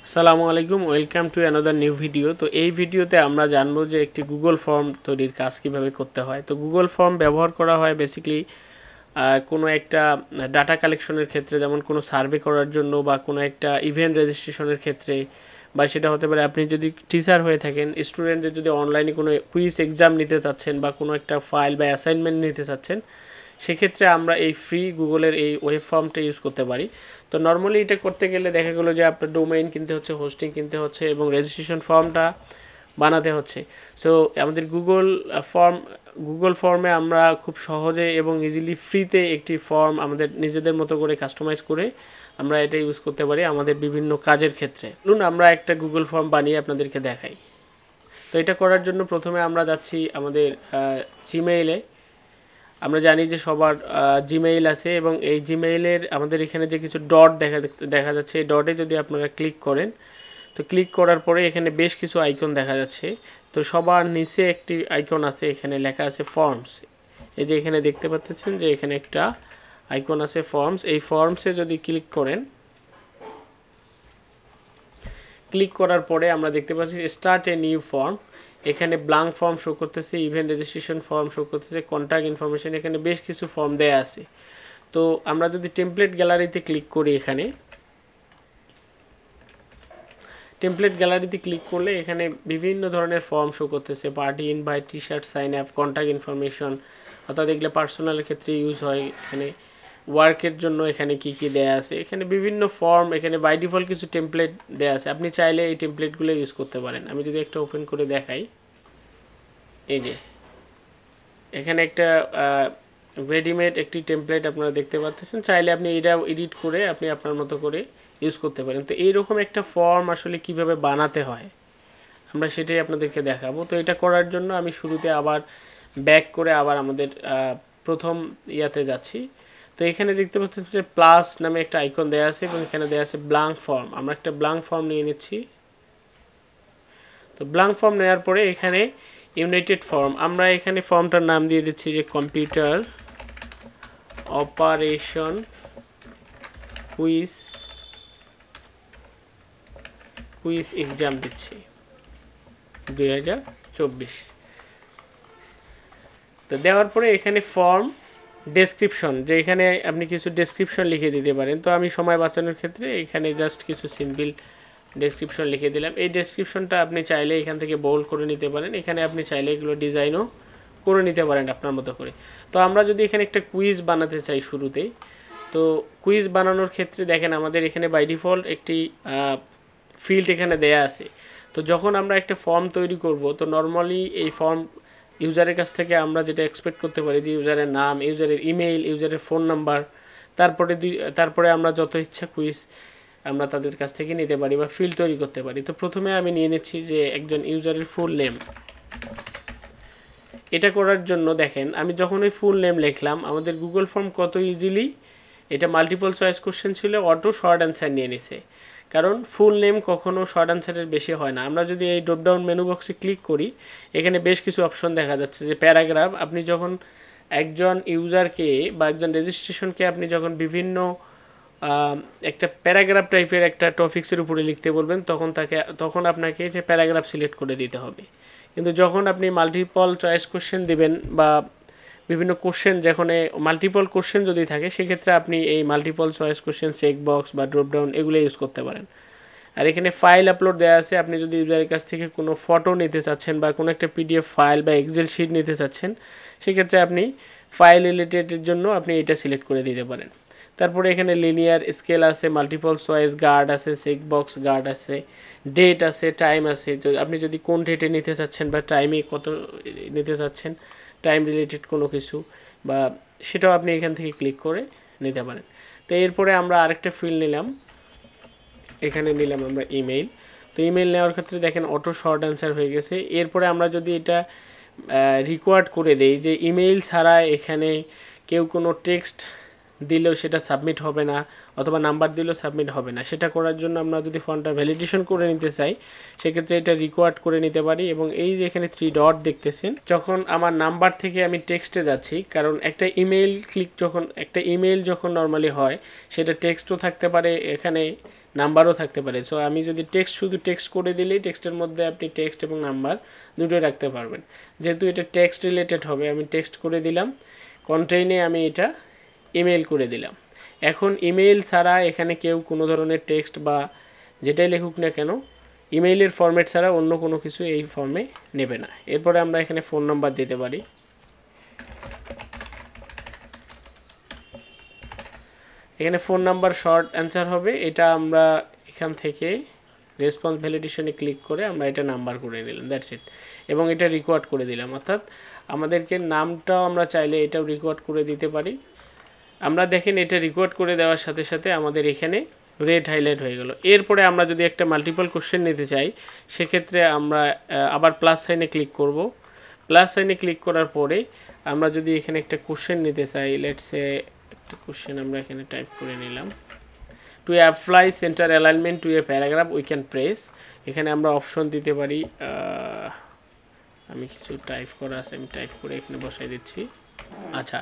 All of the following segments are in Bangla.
আসসালামু আলাইকুম, welcome to another new video. তো এই ভিডিওতে আমরা জানবো যে একটি গুগল ফর্ম তৈরির কাজ কিভাবে করতে হয়। তো গুগল ফর্ম ব্যবহার করা হয় বেসিক্যালি কোনো একটা ডাটা কালেকশনের ক্ষেত্রে, যেমন কোনো সার্ভে করার জন্য বা কোনো একটা ইভেন্ট রেজিস্ট্রেশনের ক্ষেত্রে, বা সেটা হতে পারে আপনি যদি টিচার হয়ে থাকেন, স্টুডেন্টদের যদি অনলাইনে কোনো কুইজ এক্সাম নিতে চাচ্ছেন বা কোনো একটা ফাইল বা অ্যাসাইনমেন্ট নিতে চাচ্ছেন, সেক্ষেত্রে আমরা এই ফ্রি গুগলের এই ওয়েব ফর্মটা ইউজ করতে পারি। তো নর্মালি এটা করতে গেলে দেখা গেলো যে আপনার ডোমেইন কিনতে হচ্ছে, হোস্টিং কিনতে হচ্ছে এবং রেজিস্ট্রেশন ফর্মটা বানাতে হচ্ছে। সো আমাদের গুগল ফর্মে আমরা খুব সহজে এবং ইজিলি ফ্রিতে একটি ফর্ম আমাদের নিজেদের মতো করে কাস্টমাইজ করে আমরা এটা ইউজ করতে পারি আমাদের বিভিন্ন কাজের ক্ষেত্রে। ধরুন আমরা একটা গুগল ফর্ম বানিয়ে আপনাদেরকে দেখাই। তো এটা করার জন্য প্রথমে আমরা যাচ্ছি আমাদের জিমেইলে। আমরা জানি যে সবার জিমেইল আছে এবং এই জিমেইলের আমাদের এখানে যে কিছু ডট দেখা যাচ্ছে, এই ডটে যদি আপনারা ক্লিক করেন, তো ক্লিক করার পরে এখানে বেশ কিছু আইকন দেখা যাচ্ছে। তো সবার নিচে একটি আইকন আছে, এখানে লেখা আছে ফর্মস। এই যে এখানে দেখতে পাচ্ছেন যে এখানে একটা আইকন আছে ফর্মস। এই ফর্মসে যদি ক্লিক করেন, ক্লিক করার পরে আমরা দেখতে পাচ্ছি স্টার্ট এ নিউ ফর্ম। এখানে ব্ল্যাঙ্ক ফর্ম শো করতেছে, ইভেন্ট রেজিস্ট্রেশন ফর্ম শো করতেছে, কন্ট্যাক্ট ইনফরমেশন, এখানে বেশ কিছু ফর্ম দেয়া আছে। তো আমরা যদি টেমপ্লেট গ্যালারিতে ক্লিক করি, এখানে টেমপ্লেট গ্যালারিতে ক্লিক করলে এখানে বিভিন্ন ধরনের ফর্ম শো করতেছে, party invite, T shirt, sign up, contact information, অর্থাৎ এগুলো পার্সোনালের ক্ষেত্রে ইউজ হয়। এখানে ওয়ার্কের জন্য এখানে কি কি দেয়া আছে, এখানে বিভিন্ন ফর্ম, এখানে বাই ডিফল্ট কিছু টেমপ্লেট দেয়া আছে, আপনি চাইলে এই টেমপ্লেটগুলো ইউজ করতে পারেন। আমি যদি একটা ওপেন করে দেখাই, এই যে এখানে একটা রেডিমেড একটি টেমপ্লেট আপনারা দেখতে পাচ্ছেন, চাইলে আপনি এটা এডিট করে আপনি আপনার মতো করে ইউজ করতে পারেন। তো এইরকম একটা ফর্ম আসলে কিভাবে বানাতে হয় আমরা সেটাই আপনাদেরকে দেখাবো। তো এটা করার জন্য আমি শুরুতে আবার ব্যাক করে আবার আমাদের প্রথম ইয়াতে যাচ্ছি। তো এখানে দেখতে পাচ্ছেন যে প্লাস নামে একটা আইকন দেওয়া আছে এবং এখানে দেওয়া আছে ব্ল্যাঙ্ক ফর্ম। আমরা একটা ব্ল্যাঙ্ক ফর্ম নিয়ে নিচ্ছি। তো ব্ল্যাঙ্ক ফর্ম নেওয়ার পরে এখানে ইউনাইটেড ফর্ম, আমরা এখানে ফর্মটার নাম দিয়ে দিচ্ছি যে কম্পিউটার অপারেশন কুইজ এক্সাম দিচ্ছি 2024। তো দেওয়ার পরে এখানে ফর্ম ডেসক্রিপশন, যে এখানে আপনি কিছু ডেসক্রিপশন লিখে দিতে পারেন। তো আমি সময় বাঁচানোর ক্ষেত্রে এখানে জাস্ট কিছু সিম্পল ডেসক্রিপশন লিখে দিলাম। এই ডেসক্রিপশনটা আপনি চাইলে এখান থেকে বোল্ড করে নিতে পারেন, এখানে আপনি চাইলে এগুলো ডিজাইনও করে নিতে পারেন আপনার মতো করে। তো আমরা যদি এখানে একটা কুইজ বানাতে চাই শুরুতেই, তো কুইজ বানানোর ক্ষেত্রে দেখেন আমাদের এখানে বাই ডিফল্ট একটি ফিল্ড এখানে দেয়া আছে। তো যখন আমরা একটা ফর্ম তৈরি করব, তো নর্মালি এই ফর্ম ইউজারের কাছ থেকে আমরা যেটা এক্সপেক্ট করতে পারি যে ইউজারের নাম, ইউজারের ইমেইল, ইউজারের ফোন নাম্বার, তারপরে আমরা যত ইচ্ছা কুইজ আমরা তাদের কাছ থেকে নিতে পারি বা ফিল্ড তৈরি করতে পারি। তো প্রথমে আমি নিয়ে নিচ্ছি যে একজন ইউজারের ফুল নেম। এটা করার জন্য দেখেন আমি যখন ওই ফুল নেম লিখলাম, আমাদের গুগল ফর্ম কত ইজিলি এটা মাল্টিপল চয়েস কোশ্চেন ছিল, অটো শর্ট অ্যান্সার নিয়ে নিছে। কারণ ফুল নেম কখনো শর্ট অ্যান্সারের বেশি হয় না। আমরা যদি এই ড্রপডাউন মেনু বক্সে ক্লিক করি, এখানে বেশ কিছু অপশন দেখা যাচ্ছে যে প্যারাগ্রাফ, আপনি যখন একজন ইউজারকে বা একজন রেজিস্ট্রেশনকে আপনি যখন বিভিন্ন একটা প্যারাগ্রাফ টাইপের একটা টপিক্সের উপরে লিখতে বলবেন, তখন আপনাকে এটা প্যারাগ্রাফ সিলেক্ট করে দিতে হবে। কিন্তু যখন আপনি মাল্টিপল চয়েস কোশ্চেন দিবেন বা বিভিন্ন কোশ্চেন, যেখানে মাল্টিপল কোশ্চেন যদি থাকে, সেক্ষেত্রে আপনি এই multiple choice question, check box বা ড্রপডাউন এগুলো ইউজ করতে পারেন। আর এখানে ফাইল আপলোড দেওয়া আছে, আপনি যদি ইউজারের কাছ থেকে কোনো ফটো নিতে চাচ্ছেন বা কোনো একটা পিডিএফ ফাইল বা এক্সেল শিট নিতে চাচ্ছেন, সেক্ষেত্রে আপনি ফাইল রিলেটেডের জন্য আপনি এটা সিলেক্ট করে দিতে পারেন। তারপরে এখানে লিনিয়ার স্কেল আছে, মাল্টিপল চয়েস গার্ড আছে, চেক বক্স গার্ড আছে, ডেট আছে, টাইম আছে। আপনি যদি কোন ডেটে নিতে চাচ্ছেন বা টাইমে কত নিতে চাচ্ছেন, টাইম রিলেটেড কোনো কিছু, বা সেটাও আপনি এখান থেকে ক্লিক করে নিতে পারেন। তো এরপরে আমরা আরেকটা ফিল্ড নিলাম, এখানে নিলাম আমরা ইমেইল। তো ইমেইল নেওয়ার ক্ষেত্রে দেখেন অটো শর্ট অ্যান্সার হয়ে গেছে। এরপরে আমরা যদি এটা রিকোয়ার্ড করে দেই যে ইমেইল ছাড়া এখানে কেউ কোনো টেক্সট দিলেও সেটা সাবমিট হবে না, অথবা নাম্বার দিলেও সাবমিট হবে না, সেটা করার জন্য আমরা যদি ফর্মটা ভ্যালিডেশন করে নিতে চাই, সেক্ষেত্রে এটা রিকোয়ার্ড করে নিতে পারি। এবং এই যে এখানে 3 ডট দেখতেছেন, যখন আমার নাম্বার থেকে আমি টেক্সটে যাচ্ছি, কারণ একটা ইমেইল যখন নর্মালি হয়, সেটা টেক্সটও থাকতে পারে, এখানে নাম্বারও থাকতে পারে। সো আমি যদি শুধু টেক্সট করে দিলেই টেক্সটের মধ্যে আপনি টেক্সট এবং নাম্বার দুটোই রাখতে পারবেন। যেহেতু এটা টেক্সট রিলেটেড হবে, আমি টেক্সট করে দিলাম, কন্টেইনে আমি এটা ইমেইল করে দিলাম। এখন ইমেইল ছাড়া এখানে কেউ কোনো ধরনের টেক্সট বা যেটাই লেখুক না কেন ইমেইলের ফরম্যাট ছাড়া অন্য কোনো কিছু এই ফর্মে নেবে না। এরপরে আমরা এখানে ফোন নাম্বার দিতে পারি। এখানে ফোন নাম্বার শর্ট অ্যান্সার হবে, এটা আমরা এখান থেকে রেসপন্স ভ্যালিডেশনে ক্লিক করে আমরা এটা নাম্বার করে নিলাম, দ্যাটস ইট। এবং এটা রেকর্ড করে দিলাম, অর্থাৎ আমাদেরকে নামটাও আমরা চাইলে এটাও রেকর্ড করে দিতে পারি। আমরা দেখেন এটা রেকর্ড করে দেওয়ার সাথে সাথে আমাদের এখানে রেড হাইলাইট হয়ে গেল। এরপরে আমরা যদি একটা মাল্টিপল কোশ্চেন নিতে চাই সেক্ষেত্রে আমরা আবার প্লাস সাইনে ক্লিক করব। প্লাস সাইনে ক্লিক করার পরে আমরা যদি এখানে একটা কোশ্চেন নিতে চাই, লেটস সে একটা কোশ্চেন আমরা এখানে টাইপ করে নিলাম, to apply centre alignment to a paragraph we can press. এখানে আমরা অপশন দিতে পারি, আমি কিছু টাইপ করা আছে আমি টাইপ করে এখানে বসাই দিচ্ছি। আচ্ছা,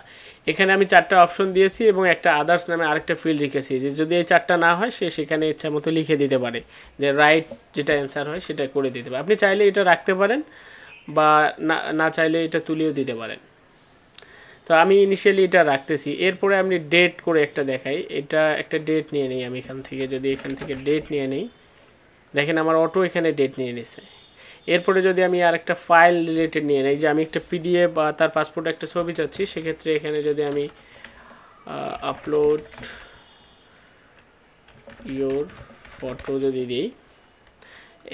এখানে আমি 4টা অপশন দিয়েছি এবং একটা আদার্স নামে আরেকটা ফিল্ড রেখেছি, যে যদি এই 4টা না হয় সে সেখানে ইচ্ছা মতো লিখে দিতে পারে যে রাইট যেটা অ্যান্সার হয় সেটা করে দিতে পারে। আপনি চাইলে এটা রাখতে পারেন বা না চাইলে এটা তুলেও দিতে পারেন। তো আমি ইনিশিয়ালি এটা রাখতেছি। এরপরে আমি ডেট করে একটা দেখাই, এটা একটা ডেট নিয়ে নিই আমি এখান থেকে, যদি এখান থেকে ডেট নিয়ে নিই, দেখেন আমার অটো এখানে ডেট নিয়ে নিছে। এরপরে যদি আমি আর একটা ফাইল রিলেটেড নিয়ে নিই, যে আমি একটা পিডিএফ বা তার পাসপোর্ট একটা ছবি চাচ্ছি, সেক্ষেত্রে এখানে যদি আমি আপলোড ইয়োর ফটো যদি দিই,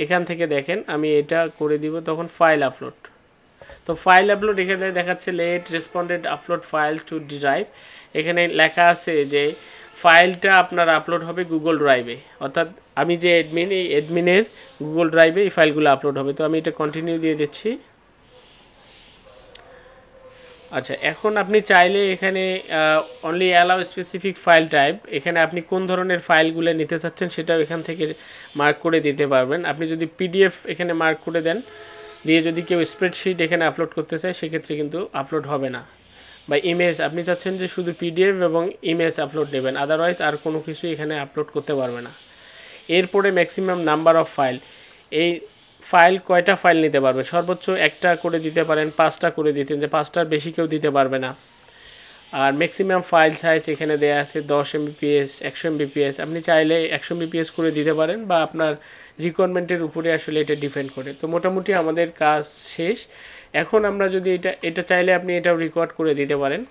এখান থেকে দেখেন আমি এটা করে দিব, তখন ফাইল আপলোড। তো ফাইল আপলোড এখানে দেখাচ্ছে let respondents upload file to drive. এখানে লেখা আছে যে ফাইলটা আপনার আপলোড হবে গুগল ড্রাইভে, অর্থাৎ আমি যে অ্যাডমিন, এই অ্যাডমিনের গুগল ড্রাইভে এই ফাইলগুলো আপলোড হবে। তো আমি এটা কন্টিনিউ দিয়ে দিচ্ছি। আচ্ছা, এখন আপনি চাইলে এখানে only allow specific file type, এখানে আপনি কোন ধরনের ফাইলগুলো নিতে চাচ্ছেন সেটাও এখান থেকে মার্ক করে দিতে পারবেন। আপনি যদি পিডিএফ এখানে মার্ক করে দেন, দিয়ে যদি কেউ স্প্রেডশিট এখানে আপলোড করতে চায় সেক্ষেত্রে কিন্তু আপলোড হবে না। বা ইমেজ আপনি চাচ্ছেন যে শুধু পিডিএফ এবং ইমেজ আপলোড নেবেন, আদারওয়াইজ আর কোনো কিছু এখানে আপলোড করতে পারবে না। এরপরে ম্যাক্সিমাম নাম্বার অফ ফাইল, এই ফাইল কয়টা ফাইল নিতে পারবে, সর্বোচ্চ একটা করে দিতে পারেন, 5টা করে দিতেন, যে 5টার বেশি কেউ দিতে পারবে না। আর ম্যাক্সিমাম ফাইল সাইজ এখানে দেয়া আছে 10 MBPS 100 MBPS, আপনি চাইলে 100 MBPS করে দিতে পারেন বা আপনার রিকোয়ারমেন্টের উপরে আসলে এটা ডিপেন্ড করে। তো মোটামুটি আমাদের কাজ শেষ। এখন আমরা যদি এটা চাইলে আপনি এটাও রেকর্ড করে দিতে পারেন।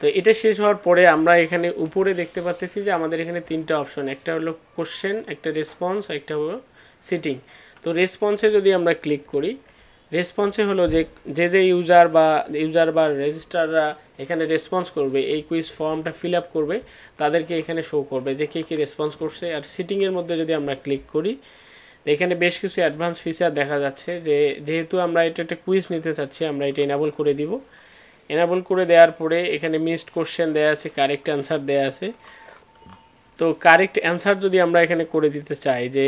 তো এটা শেষ হওয়ার পরে আমরা এখানে উপরে দেখতে পাচ্ছি যে আমাদের এখানে 3টা অপশন, একটা হলো কোশ্চেন, একটা রেসপন্স, একটা হলো সিটিং। তো রেসপন্সে যদি আমরা ক্লিক করি, রেসপন্সে হলো যে ইউজার বা রেজিস্ট্রাররা এখানে রেসপন্স করবে, এই কুইজ ফর্মটা ফিল আপ করবে, তাদেরকে এখানে শো করবে যে কে কী রেসপন্স করছে। আর সিটিংয়ের মধ্যে যদি আমরা ক্লিক করি, এখানে বেশ কিছু অ্যাডভান্স ফিচার দেখা যাচ্ছে, যেহেতু আমরা এটা একটা কুইজ নিতে চাচ্ছি আমরা এটা এনাবল করে দিব। এনাবল করে দেওয়ার পরে এখানে মিসড কোশ্চেন দেওয়া আছে, কারেক্ট অ্যান্সার দেওয়া আছে। তো কারেক্ট অ্যান্সার যদি আমরা এখানে করে দিতে চাই, যে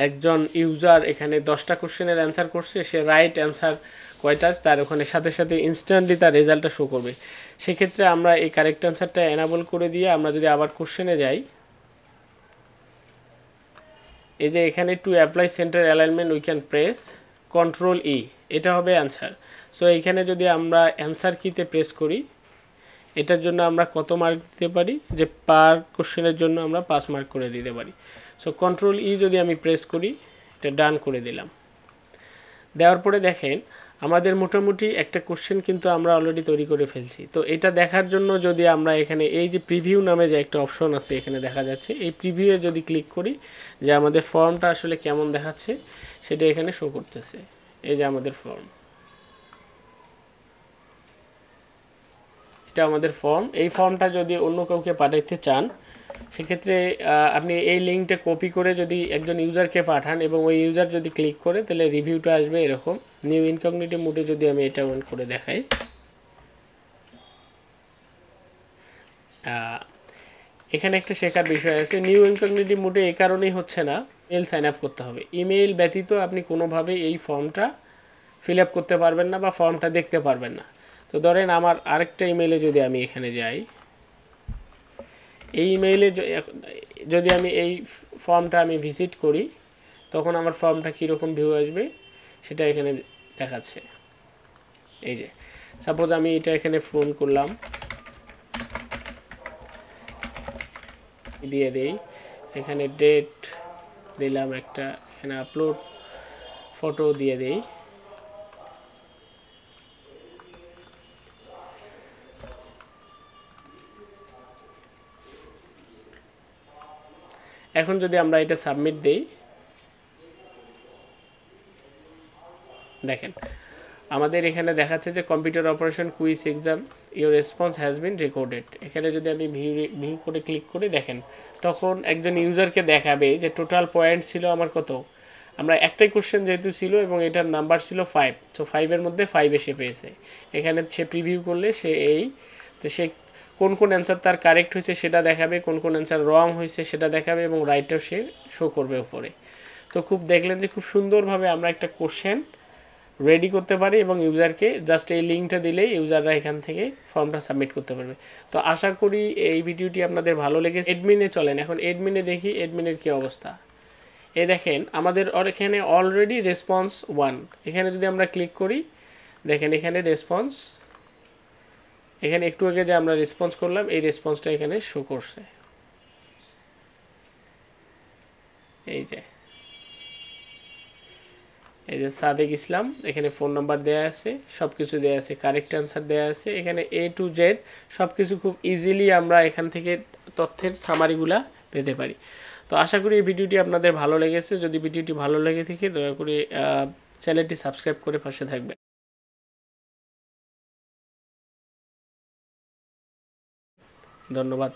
একজন ইউজার এখানে 10টা কোশ্চেনের অ্যান্সার করছে, সে রাইট অ্যান্সার কয়টা তার ওখানে সাথে সাথে ইনস্ট্যান্টলি তার রেজাল্টটা শো করবে, সেক্ষেত্রে আমরা এই কারেক্ট অ্যান্সারটা এনাবল করে দিয়ে আমরা যদি আবার কোশ্চেনে যাই, এই যে এখানে two apply centre alignment we can press control ই, এটা হবে অ্যান্সার। সো এখানে যদি আমরা অ্যান্সার কিতে প্রেস করি, এটার জন্য আমরা কত মার্ক দিতে পারি, যে পার কোশ্চেনের জন্য আমরা 5 মার্ক করে দিতে পারি। সো কন্ট্রোল ই যদি আমি প্রেস করি, এটা ডান করে দিলাম। দেওয়ার পরে দেখেন আমাদের মোটামুটি একটা কোশ্চেন কিন্তু আমরা অলরেডি তৈরি করে ফেলছি। তো এটা দেখার জন্য যদি আমরা এখানে এই যে প্রিভিউ নামে যে একটা অপশন আছে এখানে দেখা যাচ্ছে, এই প্রিভিউয়ে যদি ক্লিক করি, যে আমাদের ফর্মটা আসলে কেমন দেখাচ্ছে সেটা এখানে শো করতেছে। এই যে আমাদের ফর্ম, এটা আমাদের ফর্ম। এই ফর্মটা যদি অন্য কাউকে পাঠাইতে চান সেক্ষেত্রে আপনি এই লিঙ্কটা কপি করে যদি একজন ইউজারকে পাঠান এবং ওই ইউজার যদি ক্লিক করে, তাহলে রিভিউটা আসবে এরকম। নিউ ইনকগনিটো মোডে যদি আমি এটা অন করে দেখাই, এখানে একটা শেখার বিষয় আছে। নিউ ইনকগনিটো মোডে এই কারণেই হচ্ছে না, ইমেল সাইন আপ করতে হবে। ইমেল ব্যতীত আপনি কোনোভাবে এই ফর্মটা ফিল আপ করতে পারবেন না বা ফর্মটা দেখতে পারবেন না। তো ধরেন আমার আরেকটা ইমেলে যদি আমি এখানে যাই, এই ইমেইলে যদি আমি এই ফর্মটা আমি ভিজিট করি তখন আমার ফর্মটা কীরকম ভিউ আসবে সেটা এখানে দেখাচ্ছে। এই যে সাপোজ আমি এটা এখানে ফোন করলাম, দিয়ে দেই, এখানে ডেট দিলাম একটা, এখানে আপলোড ফটো দিয়ে দেই। এখন যদি আমরা এটা সাবমিট দেই, দেখেন আমাদের এখানে দেখাচ্ছে যে computer operation quiz exam your response has been recorded. এখানে যদি আমি ভিউ করে ক্লিক করে দেখেন তখন একজন ইউজারকে দেখাবে যে টোটাল পয়েন্ট ছিল আমার কত। আমরা একটাই কোশ্চেন যেহেতু ছিল এবং এটার নাম্বার ছিল 5, তো 5-এর মধ্যে 5 এসে পেয়েছে। এখানে সে প্রিভিউ করলে সে তো সে কোন কোন অ্যান্সার তার কারেক্ট হয়েছে সেটা দেখাবে, কোন কোন অ্যান্সার রং হয়েছে সেটা দেখাবে এবং রাইটটাও সে শো করবে উপরে। তো খুব দেখলেন যে খুব সুন্দরভাবে আমরা একটা কোশ্চেন রেডি করতে পারি এবং ইউজারকে জাস্ট এই লিঙ্কটা দিলেই ইউজাররা এখান থেকে ফর্মটা সাবমিট করতে পারবে। তো আশা করি এই ভিডিওটি আপনাদের ভালো লেগেছে। এডমিনে চলেন, এখন এডমিনে দেখি এডমিনের কী অবস্থা। এই দেখেন আমাদের এখানে অলরেডি রেসপন্স 1, এখানে যদি আমরা ক্লিক করি দেখেন এখানে রেসপন্স, এখানে একটু আগে যে আমরা রেসপন্স করলাম এই রেসপন্সটা এখানে শো করছে। এই যে সাদেক ইসলাম, এখানে ফোন নাম্বার দেওয়া আছে, সব কিছু দেওয়া আছে, কারেক্ট অ্যান্সার দেওয়া আছে, এখানে A to Z সব কিছু খুব ইজিলি আমরা এখান থেকে তথ্যের সামারিগুলা পেতে পারি। তো আশা করি এই ভিডিওটি আপনাদের ভালো লেগেছে। যদি ভিডিওটি ভালো লেগে থাকে দয়া করে চ্যানেলটি সাবস্ক্রাইব করে পাশে থাকবেন। ধন্যবাদ।